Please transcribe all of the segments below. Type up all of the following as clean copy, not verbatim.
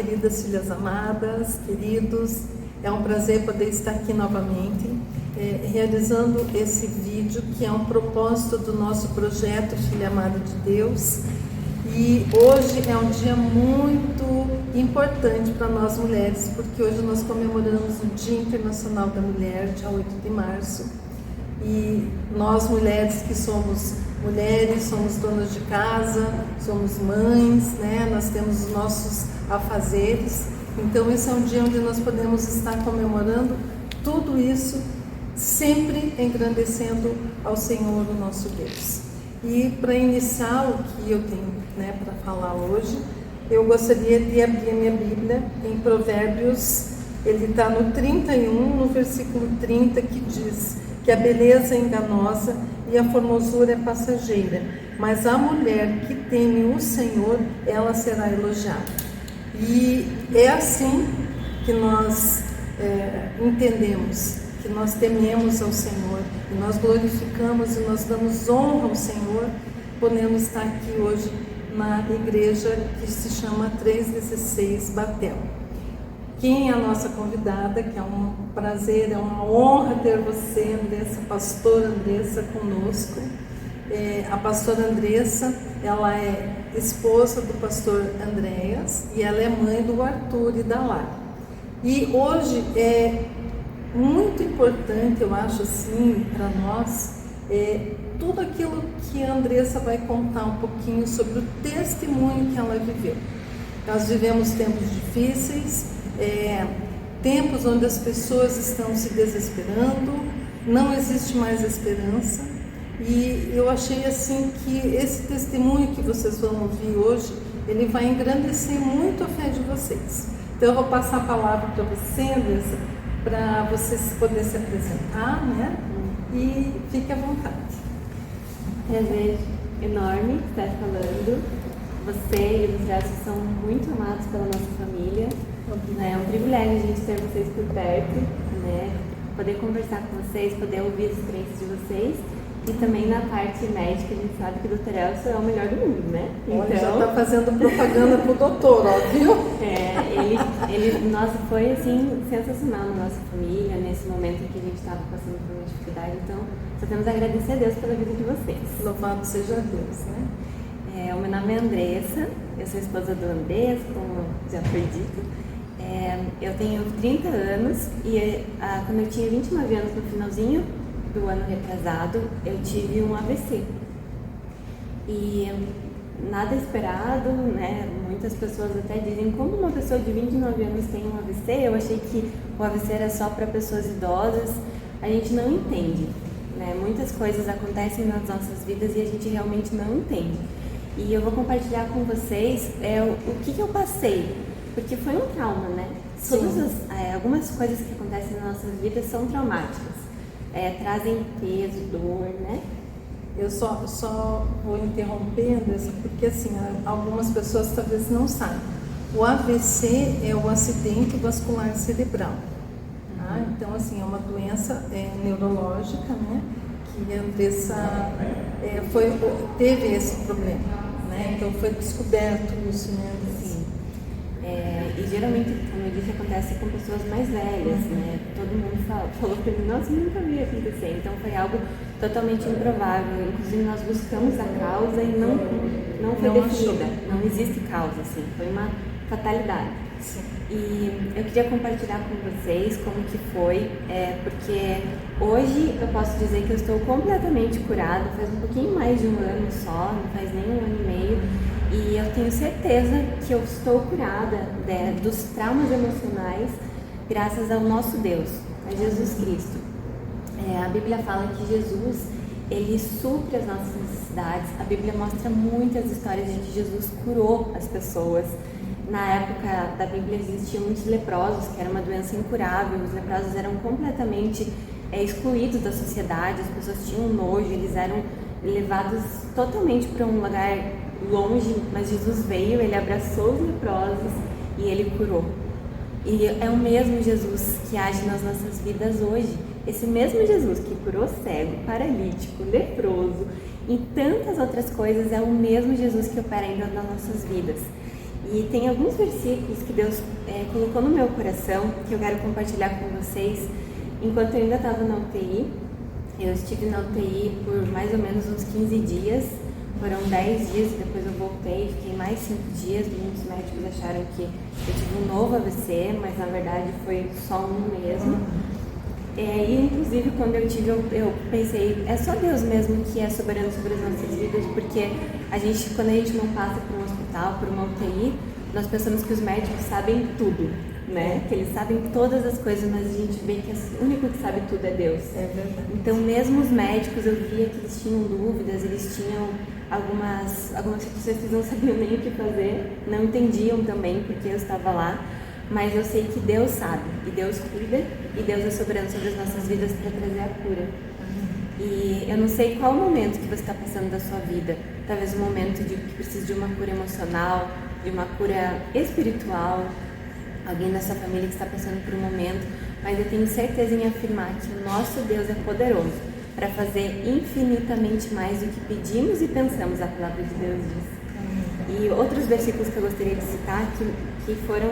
queridas filhas amadas, queridos, é um prazer poder estar aqui novamente, realizando esse vídeo que é um propósito do nosso projeto Filha Amada de Deus. E hoje é um dia muito importante para nós mulheres, porque hoje nós comemoramos o Dia Internacional da Mulher, dia 8 de março. E nós mulheres que somos mulheres, somos donas de casa, somos mães, né? Nós temos os nossos afazeres. Então esse é um dia onde nós podemos estar comemorando tudo isso, sempre engrandecendo ao Senhor, o nosso Deus. E para iniciar o que eu tenho, né, para falar hoje, eu gostaria de abrir a minha Bíblia em Provérbios. Ele está no 31, no versículo 30, que diz que a beleza é enganosa e a formosura é passageira, mas a mulher que teme o Senhor, ela será elogiada. E é assim que nós entendemos, que nós tememos ao Senhor, e nós glorificamos e nós damos honra ao Senhor, podemos estar aqui hoje na igreja que se chama 316 Batel. Quem é a nossa convidada, que é um prazer, é uma honra ter você, Andressa, pastora Andressa, conosco. A pastora Andressa, ela é esposa do pastor Andréas e ela é mãe do Arthur e da Lara. E hoje é muito importante, eu acho assim, para nós, tudo aquilo que a Andressa vai contar um pouquinho sobre o testemunho que ela viveu. Nós vivemos tempos difíceis, tempos onde as pessoas estão se desesperando, não existe mais esperança, e eu achei assim que esse testemunho que vocês vão ouvir hoje, ele vai engrandecer muito a fé de vocês. Então eu vou passar a palavra para você, Andressa, para você poder se apresentar, né? E fique à vontade. Prazer enorme estar falando. Você e os Graças são muito amados pela nossa família. É um privilégio a gente ter vocês por perto, né? Poder conversar com vocês, poder ouvir as experiências de vocês. E também na parte médica, a gente sabe que o Dr. Elcio é o melhor do mundo, né? Olha, já está fazendo propaganda pro doutor, ó, viu? Nossa, foi assim, sensacional na nossa família, nesse momento em que a gente estava passando por uma dificuldade. Então, só temos a agradecer a Deus pela vida de vocês. Louvado seja Deus, né? O meu nome é Andressa, eu sou esposa do Andrés, como já foi dito. Eu tenho 30 anos e quando eu tinha 29 anos, no finalzinho do ano retrasado, eu tive um AVC. E nada esperado, né? Muitas pessoas até dizem, como uma pessoa de 29 anos tem um AVC? Eu achei que o AVC era só para pessoas idosas. A gente não entende, né? Muitas coisas acontecem nas nossas vidas e a gente realmente não entende. E eu vou compartilhar com vocês o que eu passei, porque foi um trauma, né? Algumas coisas que acontecem nas nossas vidas são traumáticas. Trazem peso, dor, né? Eu só vou interromper, Andressa, porque assim, algumas pessoas talvez não sabem. O AVC é o acidente vascular cerebral. Tá? Então, assim, é uma doença neurológica, né? Que a Andressa teve esse problema, né? Então foi descoberto isso, né? Sim. E geralmente, como eu disse, acontece com pessoas mais velhas, né? Todo mundo falou pra mim, nossa, nunca vi acontecer. Então foi algo totalmente improvável. Inclusive nós buscamos a causa e não foi definida. Não existe causa, assim. Foi uma fatalidade. Sim. E eu queria compartilhar com vocês como que foi, porque hoje eu posso dizer que eu estou completamente curada, faz um pouquinho mais de um ano só, não faz nem um ano e meio. E eu tenho certeza que eu estou curada dos traumas emocionais graças ao nosso Deus, a Jesus Cristo. A Bíblia fala que Jesus, ele supre as nossas necessidades. A Bíblia mostra muitas histórias de que Jesus curou as pessoas. Na época da Bíblia existiam muitos leprosos, que era uma doença incurável. Os leprosos eram completamente excluídos da sociedade, as pessoas tinham nojo, eles eram levados totalmente para um lugar longe, mas Jesus veio, ele abraçou os leprosos e ele curou. E é o mesmo Jesus que age nas nossas vidas hoje. Esse mesmo Jesus que curou cego, paralítico, leproso e tantas outras coisas é o mesmo Jesus que opera ainda nas nossas vidas. E tem alguns versículos que Deus colocou no meu coração que eu quero compartilhar com vocês. Enquanto eu ainda estava na UTI, eu estive na UTI por mais ou menos uns 15 dias. Foram 10 dias e depois eu voltei, fiquei mais 5 dias. Muitos médicos acharam que eu tive um novo AVC, mas na verdade foi só um mesmo. E inclusive quando eu tive, eu pensei, é só Deus mesmo que é soberano sobre as nossas vidas, porque quando a gente não passa por um hospital, por uma UTI, nós pensamos que os médicos sabem tudo, né? Que eles sabem todas as coisas, mas a gente vê que o único que sabe tudo é Deus. É verdade. Então mesmo os médicos, eu via que eles tinham dúvidas, eles tinham algumas situações que eles não sabiam nem o que fazer, não entendiam também porque eu estava lá. Mas eu sei que Deus sabe, e Deus cuida, e Deus é soberano sobre as nossas vidas para trazer a cura. E eu não sei qual o momento que você está passando da sua vida. Talvez um momento que precisa de uma cura emocional, de uma cura espiritual, alguém da sua família que está passando por um momento. Mas eu tenho certeza em afirmar que o nosso Deus é poderoso para fazer infinitamente mais do que pedimos e pensamos, a palavra de Deus diz. E outros versículos que eu gostaria de citar, que foram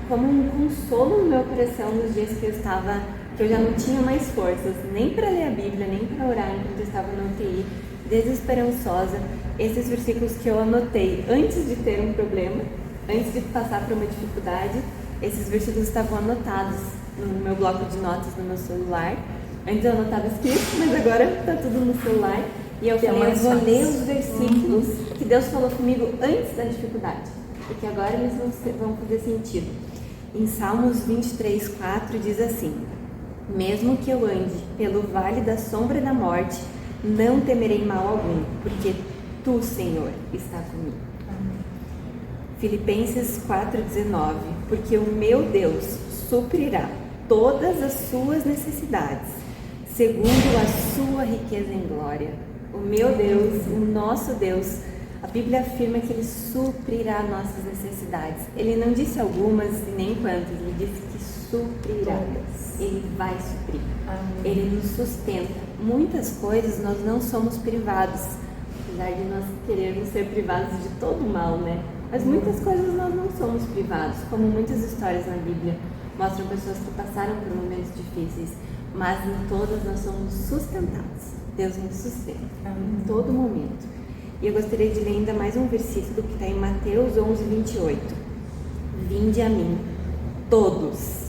como um consolo no meu coração nos dias que eu já não tinha mais forças, nem para ler a Bíblia, nem para orar enquanto eu estava na UTI, desesperançosa. Esses versículos que eu anotei antes de ter um problema, antes de passar por uma dificuldade, esses versículos estavam anotados no meu bloco de notas no meu celular. Antes eu anotava escrito, mas agora está tudo no celular. E eu falei, eu vou ler os versículos que Deus falou comigo antes da dificuldade, porque agora eles vão fazer sentido. Em Salmos 23:4 diz assim: mesmo que eu ande pelo vale da sombra da morte, não temerei mal algum, porque Tu, Senhor, está comigo. Amém. Filipenses 4:19, porque o meu Deus suprirá todas as suas necessidades, segundo a sua riqueza em glória. O meu Deus, o nosso Deus, a Bíblia afirma que Ele suprirá nossas necessidades. Ele não disse algumas e nem quantas, Ele disse que suprirá. Ele vai suprir. Amém. Ele nos sustenta. Muitas coisas nós não somos privados, apesar de nós querermos ser privados de todo o mal, né? Mas muitas coisas nós não somos privados, como muitas histórias na Bíblia mostram pessoas que passaram por momentos difíceis, mas em todas nós somos sustentados. Deus nos sustenta em todo momento. E eu gostaria de ler ainda mais um versículo que está em Mateus 11:28. Vinde a mim, todos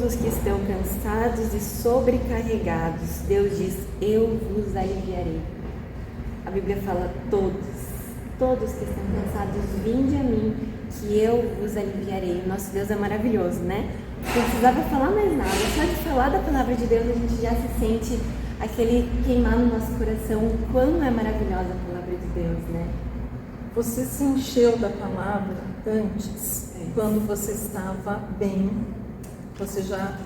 os que estão cansados e sobrecarregados. Deus diz, eu vos aliviarei. A Bíblia fala todos que estão cansados, vinde a mim, que eu vos aliviarei. O nosso Deus é maravilhoso, né? Não precisava falar mais nada, só de falar da palavra de Deus a gente já se sente aquele queimar no nosso coração, o quão é maravilhosa a palavra de Deus, né? Você se encheu da palavra antes, quando você estava bem, você já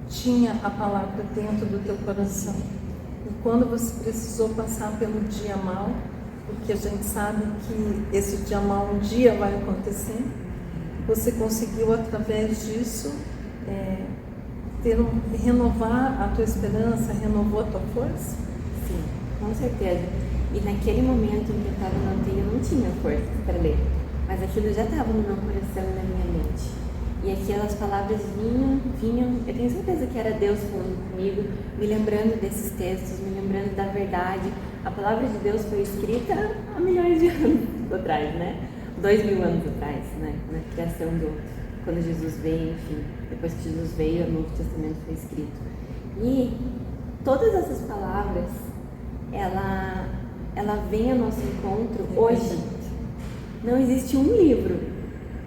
tinha a palavra dentro do teu coração. E quando você precisou passar pelo dia mal, porque a gente sabe que esse dia mal um dia vai acontecer, você conseguiu através disso renovar a tua esperança, renovou a tua força? Sim, com certeza. E naquele momento em que eu estava na UTI, eu não tinha força para ler, mas aquilo já estava no meu coração e na minha mente. E aquelas palavras vinham, eu tenho certeza que era Deus falando comigo, me lembrando desses textos, me lembrando da verdade. A palavra de Deus foi escrita há milhões de anos atrás, né? 2000 anos atrás, né? Na criação quando Jesus veio, enfim, depois que Jesus veio, o Novo Testamento foi escrito. E todas essas palavras, ela vem ao nosso encontro hoje. Não existe um livro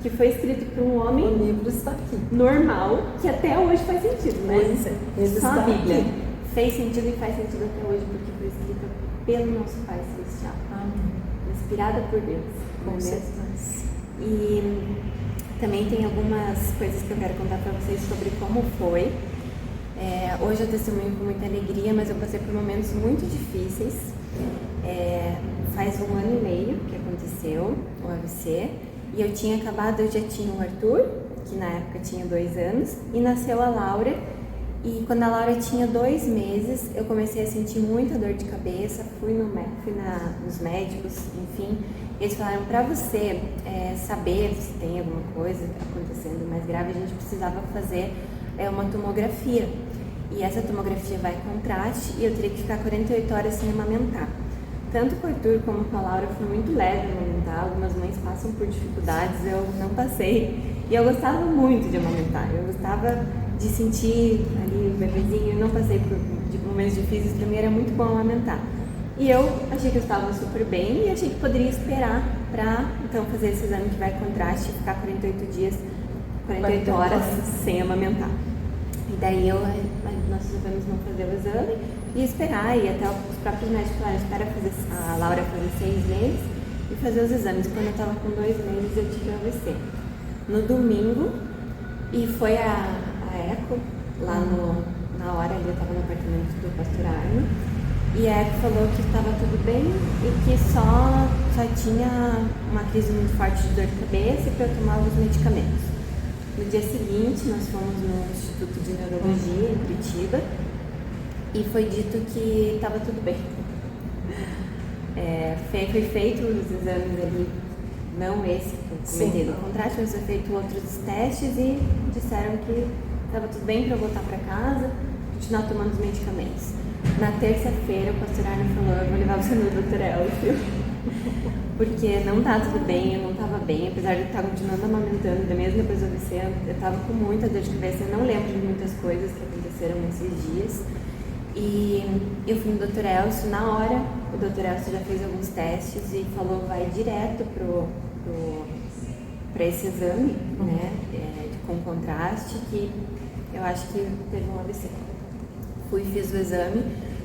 que foi escrito por um homem, o livro está aqui, normal, que até hoje faz sentido, né? Pois é, ele só está a Bíblia aqui. Fez sentido e faz sentido até hoje, porque foi escrita pelo nosso Pai Celestial. Amém. Inspirada por Deus. Com certeza. E também tem algumas coisas que eu quero contar para vocês sobre como foi. Hoje eu testemunho com muita alegria, mas eu passei por momentos muito difíceis. Faz 1 ano e meio que aconteceu o AVC. E eu já tinha o Arthur, que na época tinha 2 anos, e nasceu a Laura. E quando a Laura tinha 2 meses, eu comecei a sentir muita dor de cabeça, fui nos médicos, enfim. Eles falaram, para você saber se tem alguma coisa acontecendo mais grave, a gente precisava fazer uma tomografia. E essa tomografia vai em contraste e eu teria que ficar 48 horas sem amamentar. Tanto com o Arthur como com a Laura foi muito leve amamentar. Algumas mães passam por dificuldades, eu não passei. E eu gostava muito de amamentar, eu gostava de sentir ali o bebezinho, eu não passei por momentos difíceis, para mim era muito bom amamentar. E eu achei que eu estava super bem e achei que poderia esperar para então fazer esse exame que vai em contraste e ficar 48 horas sem amamentar. E daí nós resolvemos não fazer o exame e esperar, e até os próprios médicos falaram, espera a Laura fazer 6 meses e fazer os exames. Quando eu estava com 2 meses eu tive AVC. No domingo, e foi a eco, lá na hora ali eu estava no apartamento do pastor Arno, e a eco falou que estava tudo bem e que só tinha uma crise muito forte de dor de cabeça e para eu tomar os medicamentos. No dia seguinte, nós fomos no Instituto de Neurologia, em Curitiba, e foi dito que estava tudo bem. Foi feito os exames ali, não esse que eu comentei do contraste, mas foi feito outros testes e disseram que estava tudo bem para eu voltar para casa, continuar tomando os medicamentos. Na terça-feira, o pastor Arno falou, eu vou levar você no Dr. Elcio, porque não tá tudo bem, eu não estava bem, apesar de eu estar continuando amamentando, mesmo depois do AVC, eu estava com muita dor de cabeça, eu não lembro de muitas coisas que aconteceram nesses dias. E eu fui no Dr. Elcio, na hora, o Dr. Elcio já fez alguns testes e falou, vai direto para esse exame, né, com contraste, que eu acho que teve um AVC. Fiz o exame,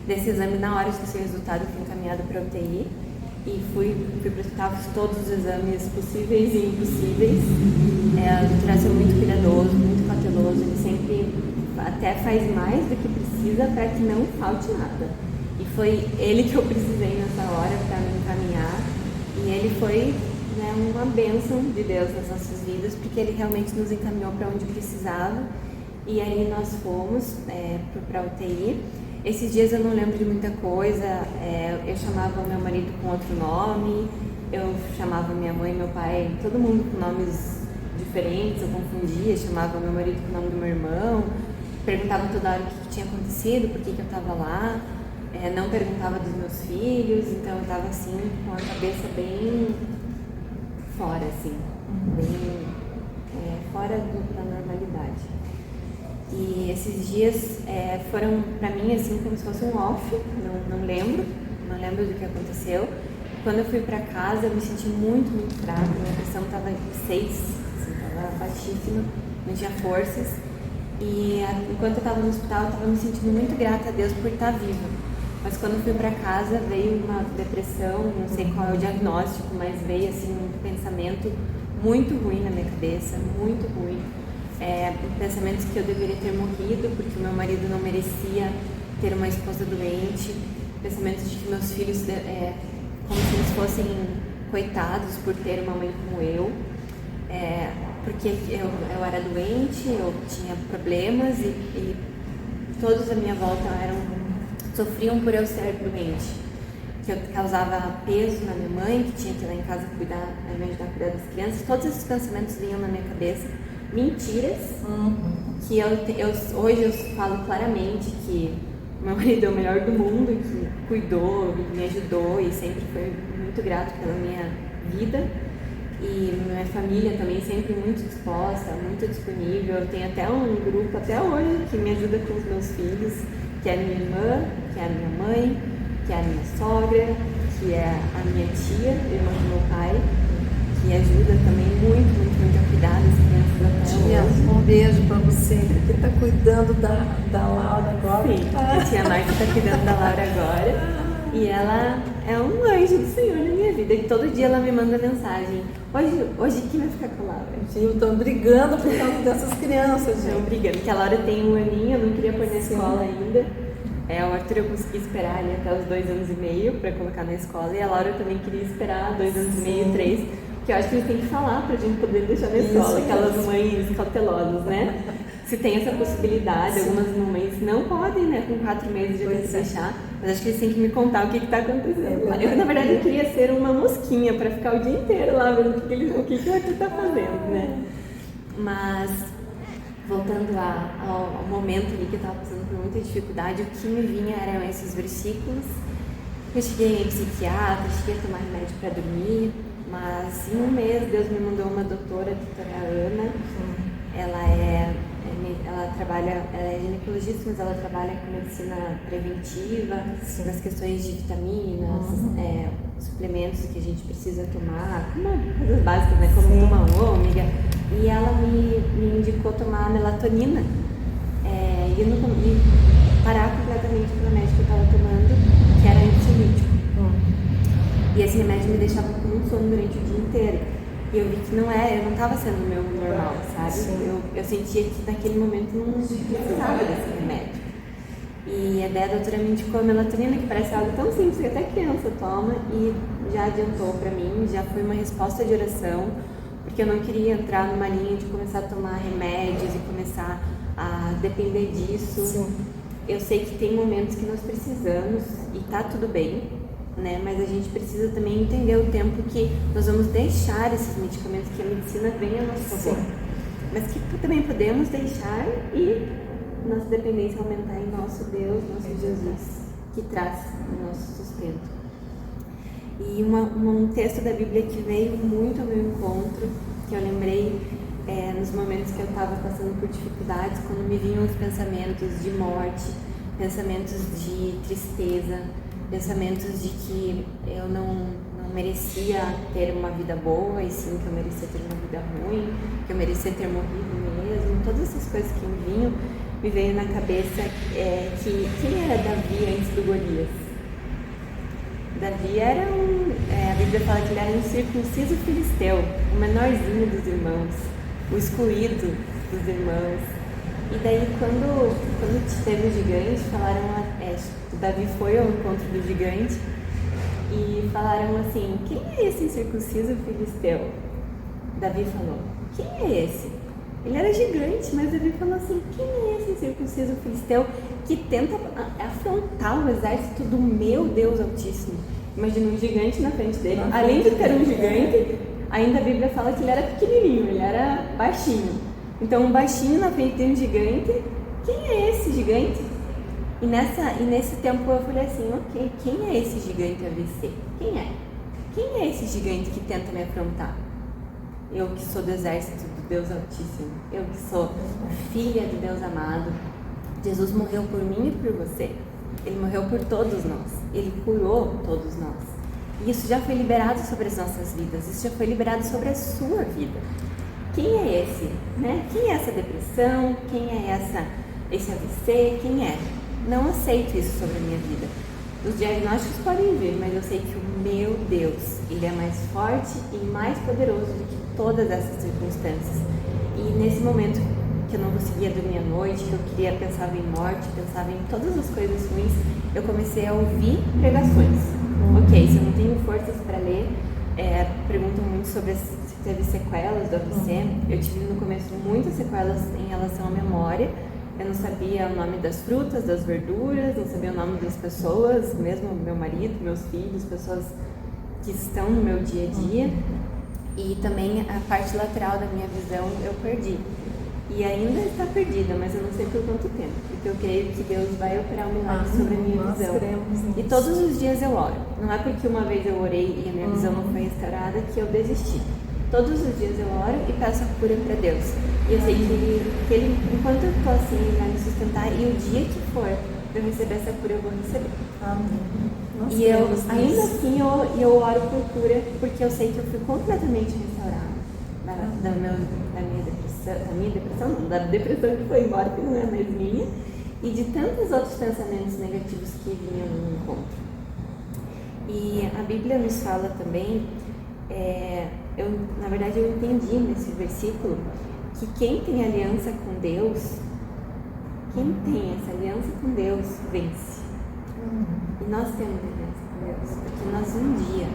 desse exame na hora de ter o resultado, fui encaminhado para a UTI e fui para o hospital, fiz todos os exames possíveis e impossíveis. O Dr. Elcio é muito cuidadoso, muito cauteloso, ele sempre até faz mais do que precisa para que não falte nada. E foi ele que eu precisei nessa hora para me encaminhar, e ele foi, né, uma bênção de Deus nas nossas vidas, porque ele realmente nos encaminhou para onde precisava. E aí nós fomos para a UTI. Esses dias eu não lembro de muita coisa, eu chamava o meu marido com outro nome, eu chamava minha mãe e meu pai, todo mundo com nomes diferentes, eu confundia, chamava meu marido com o nome do meu irmão, perguntava toda hora o que tinha acontecido, por que eu estava lá, não perguntava dos meus filhos, então eu estava assim, com a cabeça bem fora, assim, bem fora da normalidade. E esses dias foram para mim assim como se fosse um off, não lembro do que aconteceu. Quando eu fui para casa eu me senti muito, muito fraca, minha pressão estava em 6, estava baixíssima, não tinha forças. E enquanto eu estava no hospital eu estava me sentindo muito grata a Deus por estar viva. Mas quando eu fui para casa veio uma depressão, não sei qual é o diagnóstico, mas veio assim um pensamento muito ruim na minha cabeça, muito ruim. Pensamentos que eu deveria ter morrido porque o meu marido não merecia ter uma esposa doente, pensamentos de que meus filhos como se eles fossem coitados por ter uma mãe como eu, porque eu era doente, eu tinha problemas e todos à minha volta sofriam por eu ser doente, que eu causava peso na minha mãe, que tinha que ir lá em casa cuidar, ao invés de cuidar das crianças. Todos esses pensamentos vinham na minha cabeça, mentiras, que hoje eu falo claramente que meu marido é o melhor do mundo, que cuidou, me ajudou e sempre foi muito grato pela minha vida. E minha família também sempre muito disposta, muito disponível. Eu tenho até um grupo até hoje que me ajuda com os meus filhos, que é a minha irmã, que é a minha mãe, que é a minha sogra, que é a minha tia, irmã do meu pai, que ajuda também muito a cuidar das crianças até hoje. Um beijo para você, que está cuidando da Laura agora. Sim, a tia Marta está cuidando da Laura agora. E ela é um anjo do Senhor na minha vida. E todo dia ela me manda mensagem. Hoje quem vai ficar com a Laura? Eu estou brigando por causa dessas crianças, gente. Estou brigando, porque a Laura tem 1 aninho, eu não queria pôr na escola ainda. O Arthur eu consegui esperar ali até os 2 anos e meio para colocar na escola. E a Laura também queria esperar 2 anos e meio, 3. Que eu acho que eles têm que falar pra gente poder deixar na escola, aquelas mães cautelosas, né? se tem essa possibilidade. Sim. Algumas mamães não podem, né, com 4 meses de deixar, mas acho que eles têm que me contar o que está acontecendo. Eu, na verdade, eu queria ser uma mosquinha para ficar o dia inteiro lá vendo o que o Arthur está fazendo, né? Mas, voltando ao momento ali que eu estava passando por muita dificuldade, o que me vinha eram esses versículos. Eu cheguei em psiquiatra, cheguei a tomar remédio para dormir, mas em um mês Deus me mandou uma doutora, a doutora Ana. Ela é ginecologista, mas ela trabalha com medicina preventiva, nas questões de vitaminas, suplementos que a gente precisa tomar, coisas básicas, né? Como tomar ômega. E ela me indicou tomar melatonina e parar completamente com o remédio que eu estava tomando, que era ansiolítico. E esse remédio me deixava com muito sono durante o dia inteiro. E eu vi que eu não estava sendo o meu normal, sabe? Eu sentia que naquele momento não precisava desse remédio. E a doutora me indicou a melatonina, que parece algo tão simples que até criança toma, e já adiantou para mim, já foi uma resposta de oração, porque eu não queria entrar numa linha de começar a tomar remédios e começar a depender disso. Sim. Eu sei que tem momentos que nós precisamos e tá tudo bem, né? Mas a gente precisa também entender o tempo que nós vamos deixar esses medicamentos, que a medicina vem a nosso favor. Mas que também podemos deixar e nossa dependência aumentar em nosso Deus, nosso Jesus, que traz o nosso sustento. E um texto da Bíblia que veio muito ao meu encontro, que eu lembrei nos momentos que eu estava passando por dificuldades, quando me vinham os pensamentos de morte, pensamentos de tristeza, pensamentos de que eu não merecia ter uma vida boa, e sim que eu merecia ter uma vida ruim, que eu merecia ter morrido mesmo. Todas essas coisas que me veio na cabeça que quem era Davi antes do Golias? Davi era a Bíblia fala que ele era um circunciso filisteu, o menorzinho dos irmãos, o excluído dos irmãos. E daí quando teve o gigante, falaram, Davi foi ao encontro do gigante e falaram assim, quem é esse circunciso filisteu? Davi falou, quem é esse? Ele era gigante, mas Davi falou assim, quem é esse circunciso filisteu que tenta afrontar o exército do meu Deus Altíssimo? Imagina um gigante na frente dele. Além de ter um gigante, ainda a Bíblia fala que ele era pequenininho, ele era baixinho. Então, um baixinho na frente de um gigante, quem é esse gigante? E nesse tempo eu falei assim, ok, quem é esse gigante AVC? Quem é? Quem é esse gigante que tenta me afrontar? Eu que sou do exército do Deus Altíssimo, eu que sou filha de Deus amado. Jesus morreu por mim e por você. Ele morreu por todos nós. Ele curou todos nós. E isso já foi liberado sobre as nossas vidas. Isso já foi liberado sobre a sua vida. Quem é esse? Né? Quem é essa depressão? Quem é esse AVC? Quem é? Não aceito isso sobre a minha vida. Os diagnósticos podem vir, mas eu sei que o meu Deus, Ele é mais forte e mais poderoso do que todas essas circunstâncias. E nesse momento que eu não conseguia dormir à noite, que eu pensava em morte, pensava em todas as coisas ruins, eu comecei a ouvir pregações. Ok, se eu não tenho forças para ler, perguntam muito sobre se teve sequelas do AVC. Eu tive no começo muitas sequelas em relação à memória. Eu não sabia o nome das frutas, das verduras, não sabia o nome das pessoas, mesmo meu marido, meus filhos, pessoas que estão no meu dia a dia. E também a parte lateral da minha visão eu perdi. E ainda está perdida, mas eu não sei por quanto tempo, porque eu creio que Deus vai operar um milagre sobre a minha visão. E todos os dias eu oro. Não é porque uma vez eu orei e a minha visão não foi restaurada que eu desisti. Todos os dias eu oro e peço a cura para Deus. E eu sei que ele, enquanto eu estou assim, Ele vai me sustentar, e o dia que for eu receber essa cura, eu vou receber. Amém. E eu, ainda assim, eu oro por cura, porque eu sei que eu fui completamente restaurada da depressão que foi embora, que não é mais minha, e de tantos outros pensamentos negativos que vinham no encontro. E a Bíblia nos fala também, na verdade eu entendi nesse versículo, que quem tem aliança com Deus, quem tem essa aliança com Deus, vence. E nós temos aliança com Deus, porque nós um dia,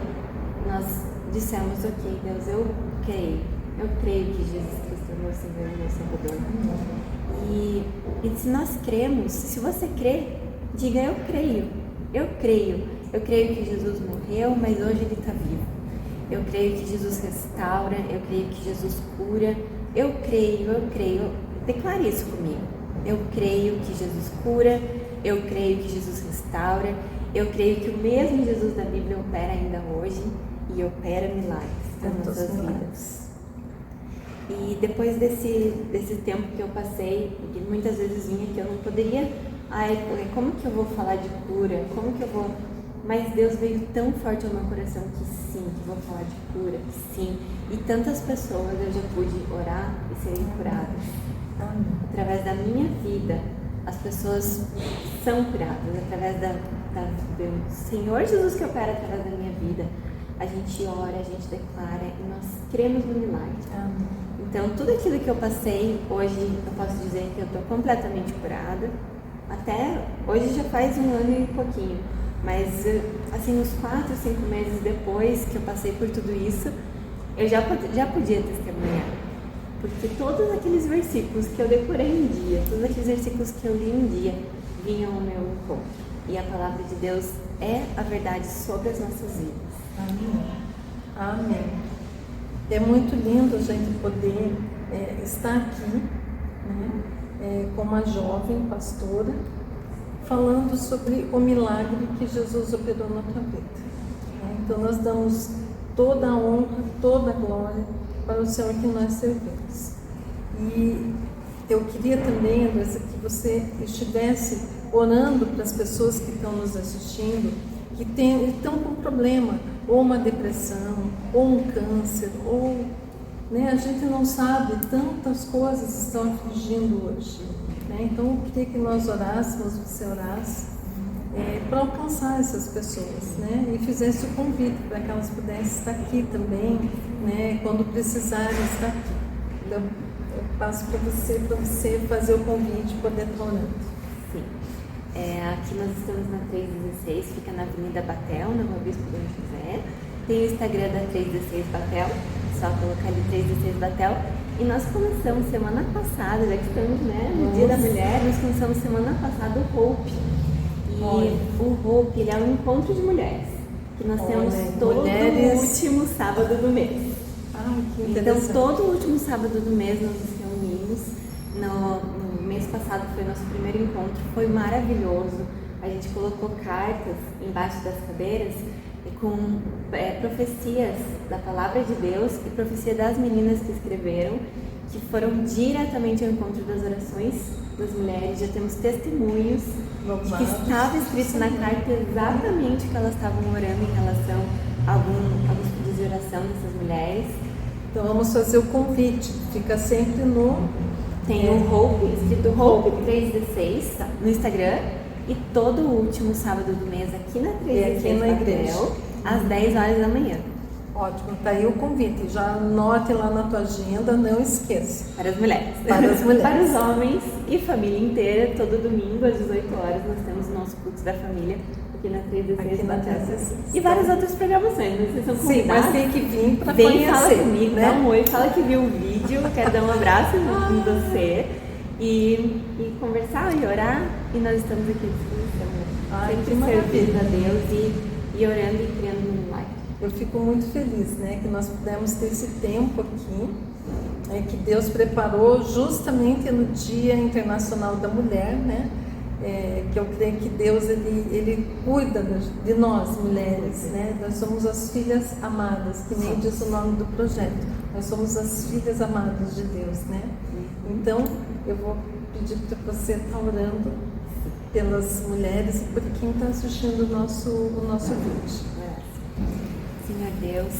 nós dissemos, ok, Deus, eu creio, Eu creio que Jesus Cristo é meu Senhor e meu Salvador. E se nós cremos, se você crê, diga eu creio. Eu creio. Eu creio que Jesus morreu, mas hoje Ele está vivo. Eu creio que Jesus restaura, eu creio que Jesus cura. Eu creio. Declare isso comigo. Eu creio que Jesus cura, eu creio que Jesus restaura, eu creio que o mesmo Jesus da Bíblia opera ainda hoje e opera milagres nas nossas vidas. E depois desse tempo que eu passei, que muitas vezes vinha que eu não poderia, como que eu vou falar de cura? Como que eu vou... Mas Deus veio tão forte ao meu coração que sim, que vou falar de cura, sim. E tantas pessoas eu já pude orar e serem curadas. Através da minha vida, as pessoas são curadas. Através do Senhor Jesus que opera através da minha vida, a gente ora, a gente declara e nós cremos no milagre. Então, tudo aquilo que eu passei, hoje eu posso dizer que eu estou completamente curada. Até hoje já faz 1 ano e pouquinho. Mas, assim, uns 4, 5 meses depois que eu passei por tudo isso, eu já podia testemunhar. Porque todos aqueles versículos que eu decorei um dia, todos aqueles versículos que eu li um dia, vinham ao meu encontro. E a palavra de Deus é a verdade sobre as nossas vidas. Amém. Amém. É muito lindo a gente poder estar aqui, né, com uma jovem pastora, falando sobre o milagre que Jesus operou na tua vida. Então nós damos toda a honra, toda a glória para o Senhor que nós servimos. E eu queria também, Andressa, que você estivesse orando para as pessoas que estão nos assistindo, que estão com um problema, ou uma depressão, ou um câncer, ou... a gente não sabe, tantas coisas estão afligindo hoje. Então eu queria que nós orássemos, você orasse, para alcançar essas pessoas, e fizesse o convite para que elas pudessem estar aqui também, quando precisarem estar aqui. Então eu passo para você fazer o convite e poder estar orando. Sim. Aqui nós estamos na 316, fica na Avenida Batel, na Rua Bispo Dom José. Tem o Instagram da 316 Batel, só colocar ali 316 Batel. E nós começamos semana passada, já que estamos no Dia da Mulher, nós começamos semana passada o Hope. E o Hope, ele é um encontro de mulheres, que nós temos todo o último sábado do mês. Então, todo o último sábado do mês nós nos reunimos. No mês passado foi o nosso primeiro encontro, foi maravilhoso. A gente colocou cartas embaixo das cadeiras com profecias da Palavra de Deus e profecia das meninas que escreveram, que foram diretamente ao encontro das orações das mulheres. Já temos testemunhos de que estava escrito na carta exatamente o que elas estavam orando em relação a alguns pedidos de oração dessas mulheres. Então vamos fazer o convite, fica sempre Tem o Hope, escrito Hope 316 no Instagram. E todo o último sábado do mês aqui na 316 Batel, às 10 horas da manhã. Ótimo, tá aí o convite. Já anote lá na tua agenda, não esqueça. Para as mulheres. Para as mulheres. Para os homens e família inteira, todo domingo às 18 horas nós temos o nosso culto da família aqui na 316 Batel. E várias outras programações, vocês são convidados. Sim, mas tem que vir para conhecer. Fala comigo, dá um oi, fala que viu o vídeo, quero dar um abraço em você. E conversar e orar, e nós estamos aqui à disposição, sempre servindo a Deus e orando e criando um milagre. Eu fico muito feliz, que nós pudemos ter esse tempo aqui, que Deus preparou justamente no Dia Internacional da Mulher, que eu creio que Deus ele cuida de nós mulheres, Nós somos as filhas amadas, que nem diz o nome do projeto. Nós somos as filhas amadas de Deus, Então eu vou pedir para você estar orando pelas mulheres e por quem está assistindo o nosso vídeo. Senhor Deus,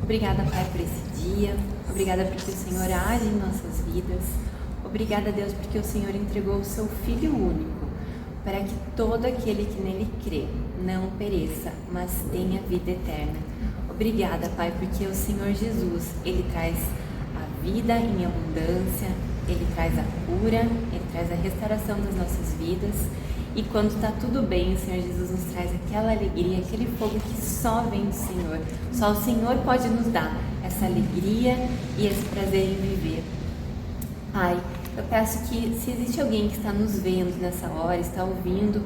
obrigada, Pai, por esse dia. Obrigada porque o Senhor age em nossas vidas. Obrigada, Deus, porque o Senhor entregou o seu Filho único para que todo aquele que nele crê não pereça, mas tenha vida eterna. Obrigada, Pai, porque o Senhor Jesus, Ele traz a vida em abundância, Ele traz a cura, Ele traz a restauração das nossas vidas. E quando está tudo bem, o Senhor Jesus nos traz aquela alegria, aquele fogo que só vem do Senhor. Só o Senhor pode nos dar essa alegria e esse prazer em viver. Pai, eu peço que, se existe alguém que está nos vendo nessa hora, está ouvindo,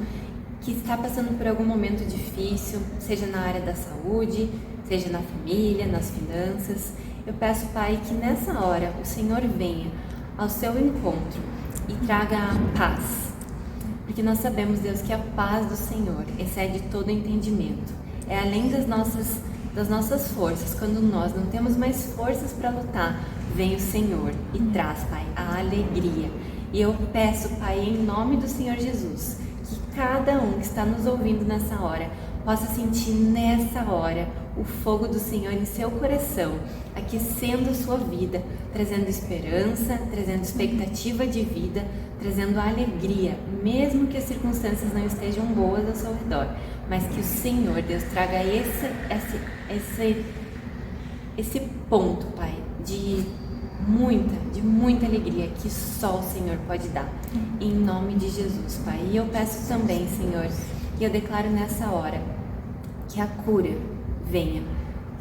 que está passando por algum momento difícil, seja na área da saúde, seja na família, nas finanças, eu peço, Pai, que nessa hora o Senhor venha ao seu encontro e traga a paz. Porque nós sabemos, Deus, que a paz do Senhor excede todo entendimento. É além das nossas forças. Quando nós não temos mais forças para lutar, vem o Senhor e traz, Pai, a alegria. E eu peço, Pai, em nome do Senhor Jesus, que cada um que está nos ouvindo nessa hora possa sentir nessa hora o fogo do Senhor em seu coração, aquecendo a sua vida, trazendo esperança, trazendo expectativa de vida, trazendo alegria, mesmo que as circunstâncias não estejam boas ao seu redor, mas que o Senhor, Deus, traga esse ponto, Pai, de muita alegria que só o Senhor pode dar, em nome de Jesus, Pai. E eu peço também, Senhor, e eu declaro nessa hora que a cura venha,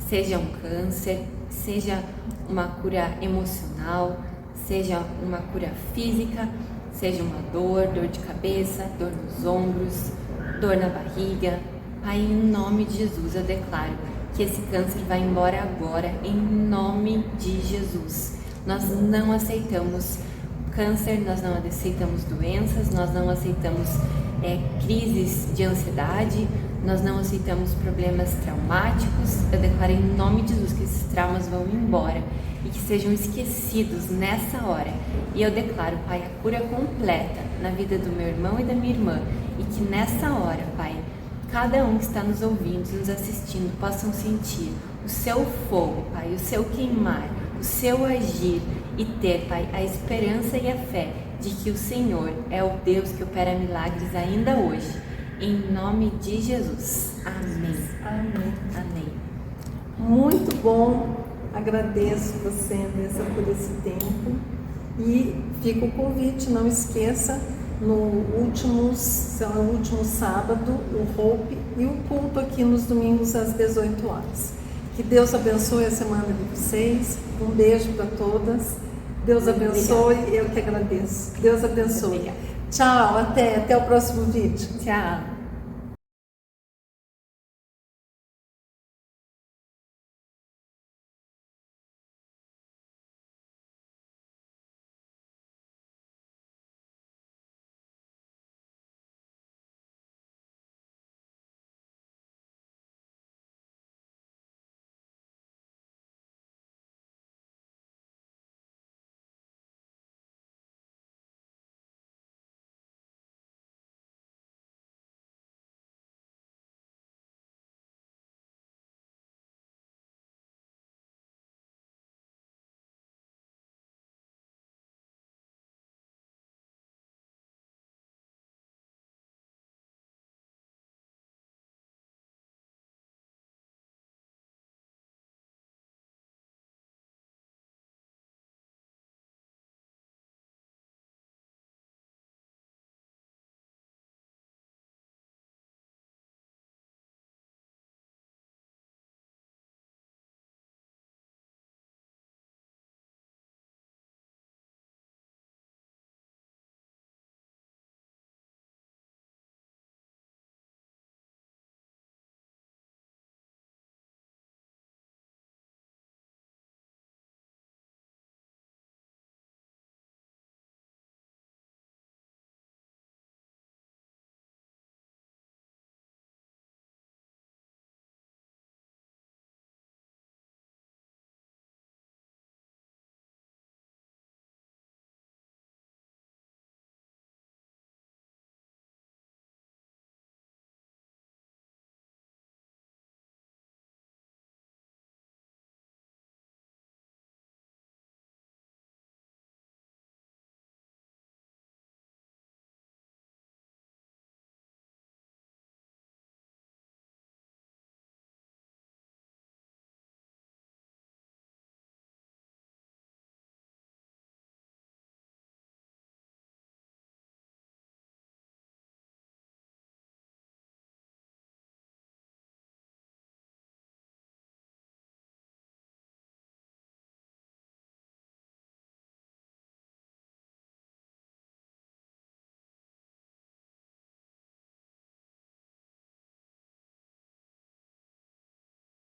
seja um câncer, seja uma cura emocional, seja uma cura física, seja uma dor de cabeça, dor nos ombros, dor na barriga. Pai, em nome de Jesus, eu declaro que esse câncer vai embora agora, em nome de Jesus. Nós não aceitamos câncer, nós não aceitamos doenças, nós não aceitamos crises de ansiedade, nós não aceitamos problemas traumáticos. Eu declaro em nome de Jesus que esses traumas vão embora e que sejam esquecidos nessa hora. E eu declaro, Pai, a cura completa na vida do meu irmão e da minha irmã, e que nessa hora, Pai, cada um que está nos ouvindo, nos assistindo, possam sentir o seu fogo, Pai, o seu queimar, o seu agir, e ter, Pai, a esperança e a fé de que o Senhor é o Deus que opera milagres ainda hoje. Em nome de Jesus. Amém. Amém. Amém. Muito bom. Agradeço você, Andressa, por esse tempo. E fica o convite, não esqueça, no último sábado, o Hope e o culto aqui nos domingos às 18 horas. Que Deus abençoe a semana de vocês. Um beijo para todas. Deus abençoe. Obrigada. Eu que agradeço. Deus abençoe. Tchau, até o próximo vídeo. Tchau.